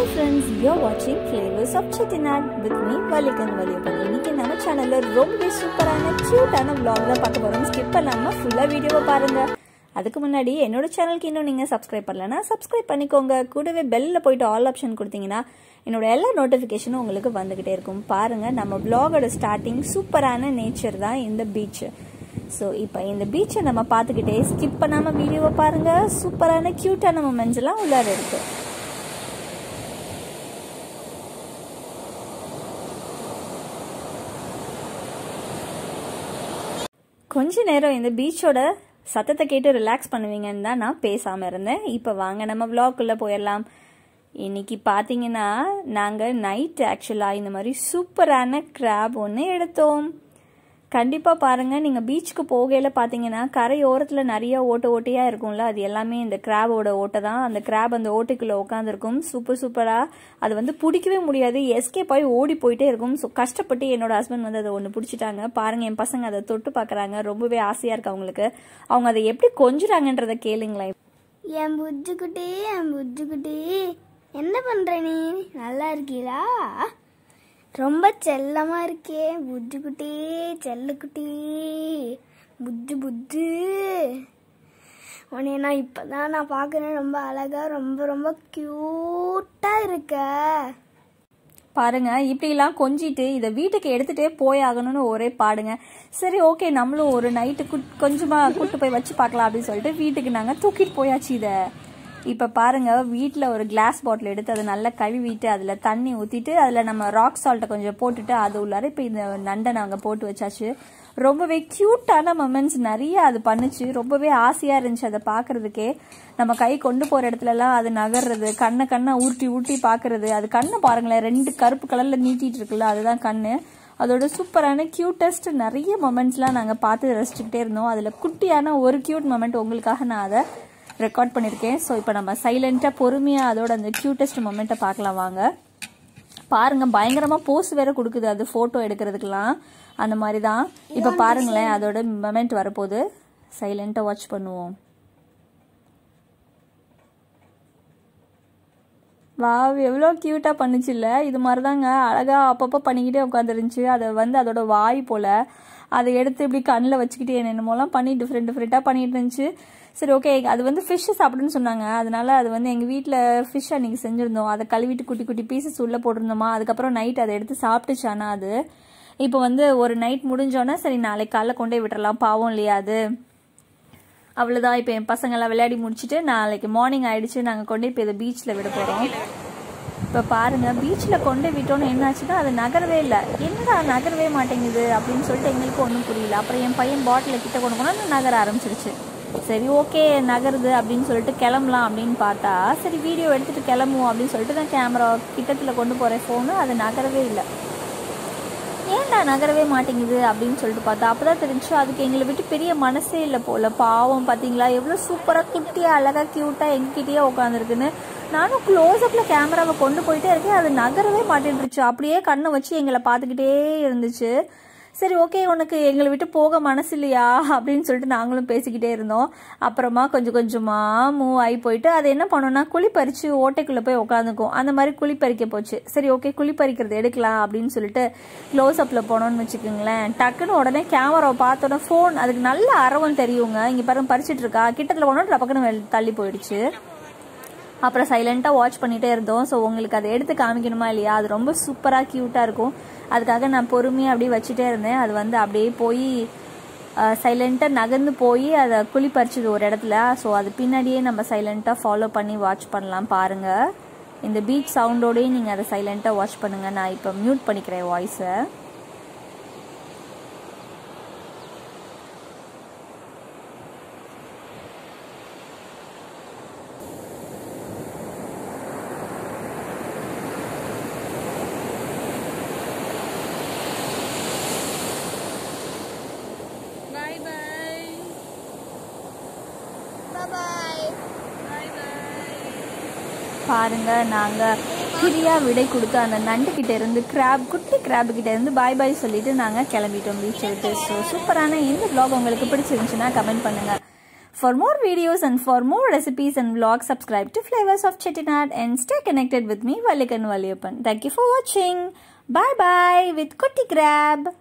Hi friends, you're watching Flavours of Chettinad with me, Valikan Valiyapan. இன்னைக்கு நம்ம சேனல்ல ரொம்ப சூப்பரான கியூட்டான vlog தான் பார்க்க போறோம். ஸ்கிப் பண்ணாம ஃபுல்லா வீடியோவை பாருங்க. அதுக்கு முன்னாடி என்னோட சேனலுக்கு இன்னும் நீங்க சப்ஸ்கிரைப் பண்ணலனா சப்ஸ்கிரைப் பண்ணிக்கோங்க. கூடவே பெல்ல போய்ட்டு ஆல் ஆப்ஷன் கொடுத்தீங்கன்னா என்னோட எல்லா நோட்டிஃபிகேஷனும் உங்களுக்கு வந்துகிட்டே இருக்கும். பாருங்க நம்ம vlog-ஓட ஸ்டார்டிங் சூப்பரான நேச்சர் தான் இந்த பீச். So இப்போ இந்த பீச்சை நம்ம பார்த்துக்கிட்டே ஸ்கிப் பண்ணாம வீடியோவை பாருங்க. சூப்பரான கியூட்டான மொமெண்ட்ஸ் எல்லாம் உள்ளார இருக்கு. கொஞ்ச நேரம் இந்த பீச்சோட சத்தத்தை கேட்டு ரிலாக்ஸ் பண்ணுவீங்கன்னு தான் நான் பேசாம இருந்தேன். இப்போ வாங்க நம்ம vlog-குள்ள போயிடலாம். இன்னைக்கு பாத்தீங்கன்னா நாங்க நைட் ஆக்சுவலா இந்த மாதிரி சூப்பரான கிராப் ஒன்று எடுத்தோம். கண்டிப்பா பாருங்க, நீங்க பீச்சுக்கு போகையில பாத்தீங்கன்னா கரையோரத்துல நிறைய ஓட்டையா இருக்கும்ல, அது எல்லாமே இந்த கிராபோட ஓட்டை தான். அந்த கிராப் அந்த ஓட்டைக்குள்ள உட்காந்துருக்கும். சூப்பரா அது வந்து பிடிக்கவே முடியாது, எஸ்கேப் ஆகி ஓடி போயிட்டே இருக்கும். ஸோ கஷ்டப்பட்டு என்னோட ஹஸ்பண்ட் வந்து அதை ஒன்று பிடிச்சிட்டாங்க. பாருங்க என் பசங்க அதை தொட்டு பாக்குறாங்க, ரொம்பவே ஆசையா இருக்கு அவங்களுக்கு. அவங்க அதை எப்படி கொஞ்சுறாங்கன்றத கேளுங்களேன். என் புஜ்ஜுக்குட்டி என்ன பண்ற நீ? நல்லா இருக்கீங்களா? ரொம்ப செல்லமா இருக்கே புஜ்ஜுக்குட்டி, செல்லுக்குட்டி, புஜ்ஜு உன்னை நான் இப்பதான் நான் பாக்குறேன். ரொம்ப அழகா ரொம்ப கியூட்டா இருக்க. பாருங்க இப்படிலாம் கொஞ்சிட்டு இதை வீட்டுக்கு எடுத்துட்டே போயாகணும்னு ஒரே பாடுங்க. சரி ஓகே, நம்மளும் ஒரு நைட்டு கொஞ்சமா கூட்டு போய் வச்சு பார்க்கலாம் அப்படின்னு சொல்லிட்டு வீட்டுக்கு நாங்க தூக்கிட்டு போயாச்சு. இதை இப்ப பாருங்க, வீட்டுல ஒரு கிளாஸ் பாட்டில் எடுத்து அதை நல்லா கழுவிட்டு அதுல தண்ணி ஊத்திட்டு அதுல நம்ம ராக் சால்ட்டை கொஞ்சம் போட்டுட்டு அது உள்ளார இப்ப இந்த நண்டை நாங்க போட்டு வச்சாச்சு. ரொம்பவே கியூட்டான மொமெண்ட்ஸ் நிறைய அது பண்ணுச்சு. ரொம்பவே ஆசையா இருந்துச்சு அதை பாக்குறதுக்கே. நம்ம கை கொண்டு போற இடத்துல எல்லாம் அது நகர்றது, கண்ணை ஊட்டி பாக்குறது. அது கண்ணை பாருங்களேன், 2 கருப்பு கலர்ல நீட்டிட்டு இருக்குல்ல, அதுதான் கண்ணு. அதோட சூப்பரான கியூட்டஸ்ட் நிறைய மொமெண்ட்ஸ்லாம் நாங்க பார்த்து ரசிச்சுக்கிட்டே இருந்தோம். அதுல குட்டியான ஒரு கியூட் மொமெண்ட் உங்களுக்காக நான் அதை ரெக்கார்ட் பண்ணிருக்கேன். ஸோ இப்போ நம்ம சைலண்டா பொறுமையா அதோட அந்த கியூட்டஸ்ட் மொமெண்ட்டை பார்க்கலாம் வாங்க. பாருங்க பயங்கரமா போஸ் வேற கொடுக்குது அது போட்டோ எடுக்கிறதுக்கெல்லாம். அந்த மாதிரி தான் இப்ப பாருங்களேன் அதோட மொமெண்ட் வரப்போகுது. சைலண்டா வாட்ச் பண்ணுவோம். வாவ், எவ்வளோ கியூட்டா பண்ணுச்சு இல்ல? இது மாதிரிதாங்க அழகா அப்பப்போ பண்ணிக்கிட்டே உட்காந்துருந்துச்சு. அதை வந்து அதோட வாய் போல அதை எடுத்து இப்படி கண்ணில் வச்சுக்கிட்டு என்னென்னமோலாம் பண்ணி டிஃப்ரெண்டா பண்ணிட்டு இருந்துச்சு. சரி ஓகே, அது வந்து ஃபிஷ் சாப்பிடுன்னு சொன்னாங்க. அதனால அது வந்து எங்கள் வீட்டில் ஃபிஷ் அன்னைக்கு செஞ்சுருந்தோம். அதை கழுவிட்டு குட்டி பீசஸ் உள்ளே போட்டிருந்தோமா. அதுக்கப்புறம் நைட் அதை எடுத்து சாப்பிட்டுச்சு. ஆனால் அது இப்போ வந்து ஒரு நைட் முடிஞ்சோன்னா சரி நாளைக்கு காலைல கொண்டே விட்டுறலாம், பாவம் இல்லையா அது. அவ்வளோதான். இப்போ என் பசங்கள்லாம் விளையாடி முடிச்சுட்டு நாளைக்கு மார்னிங் ஆயிடுச்சு, நாங்கள் கொண்டே இப்போ இதை பீச்சில் விட போகிறோம். இப்போ பாருங்க பீச்சில் கொண்டே விட்டோன்னு என்னாச்சுன்னா அது நகரவே இல்லை. என்னடா நகரவே மாட்டேங்குது அப்படின்னு சொல்லிட்டு எங்களுக்கு ஒன்றும் புரியல. அப்புறம் என் பையன் பாட்டில் கிட்ட கொண்டு போனால் நகர ஆரம்பிச்சிருச்சு. சரி ஓகே நகருது அப்படின்னு சொல்லிட்டு கிளம்பலாம் அப்படின்னு பார்த்தா சரி வீடியோ எடுத்துட்டு கிளம்புவோம் அப்படின்னு சொல்லிட்டு நான் கேமரா கிட்டத்தில் கொண்டு போகிறேன் ஃபோனு. அது நகரவே இல்லை. ஏன்டா நகரவே மாட்டேங்குது அப்படின்னு சொல்லிட்டு பார்த்தா அப்போதான் தெரிஞ்சு அதுக்கு எங்களை விட்டு பெரிய மனசே இல்லை போல. பாவம் பார்த்தீங்களா எவ்வளோ சூப்பராக குட்டியாக அழகாக க்யூட்டாக எங்ககிட்டயே உட்காந்துருக்குன்னு. நானும் க்ளோஸ்அப்பில் கேமராவை கொண்டு போயிட்டே இருக்கேன், அது நகரவே மாட்டேன்ருச்சு. அப்படியே கண்ணை வச்சு எங்களை பார்த்துக்கிட்டே இருந்துச்சு. சரி ஓகே, உனக்கு எங்களை விட்டு போக மனசு இல்லையா அப்படின்னு சொல்லிட்டு நாங்களும் பேசிக்கிட்டே இருந்தோம். அப்புறமா கொஞ்சமாக மூவ் ஆகி போயிட்டு அது என்ன பண்ணோம்னா குழிப்பறிச்சு ஓட்டைக்குள்ளே போய் உட்காந்துக்கும். அந்த மாதிரி குழிப்பறிக்க போச்சு. சரி ஓகே குழிப்பறிக்கிறது எடுக்கலாம் அப்படின்னு சொல்லிட்டு க்ளோஸ் அப்பில் போனோம்னு வச்சுக்கோங்களேன். டக்குன்னு உடனே கேமராவை பார்த்தோன்னே ஃபோன் அதுக்கு நல்ல அரவம் தெரியுங்க. இங்கே பாருங்க பறிச்சுட்டு இருக்கா, கிட்டத்தில் போனோம் பக்கன்னு தள்ளி போயிடுச்சு. அப்புறம் சைலண்டாக வாட்ச் பண்ணிகிட்டே இருந்தோம். ஸோ உங்களுக்கு அதை எடுத்து காமிக்கணுமா இல்லையா, அது ரொம்ப சூப்பராக க்யூட்டாக இருக்கும். அதுக்காக நான் பொறுமையாக அப்படியே வச்சுட்டே இருந்தேன். அது வந்து அப்படியே போய் சைலண்ட்டாக நகர்ந்து போய் அதை குழிப்பறிச்சுது ஒரு இடத்துல. ஸோ அது பின்னாடியே நம்ம சைலண்ட்டாக ஃபாலோ பண்ணி வாட்ச் பண்ணலாம். பாருங்கள் இந்த பீச் சவுண்டோடையே நீங்கள் அதை சைலண்ட்டாக வாட்ச் பண்ணுங்கள். நான் இப்போ மியூட் பண்ணிக்கிறேன் வாய்ஸை. பாருங்க நாங்க ஃப்ரீயா விடை கொடுத்து அந்த நண்டு கிட்ட இருந்து குட்டி கிராப் கிட்ட இருந்து பாய் பாய் சொல்லிட்டு நாங்க கிளம்பிட்டோம் பீச்சை விட்டு. ஸோ சூப்பரான இந்த vlog உங்களுக்கு பிடிச்சிருந்துச்சுன்னா கமெண்ட் பண்ணுங்க. For more videos and for more recipes and vlogs, subscribe to Flavours of Chettinad and stay connected with me, Valikan Valiyappan. Thank you for watching. Bye bye with Kutti Crab.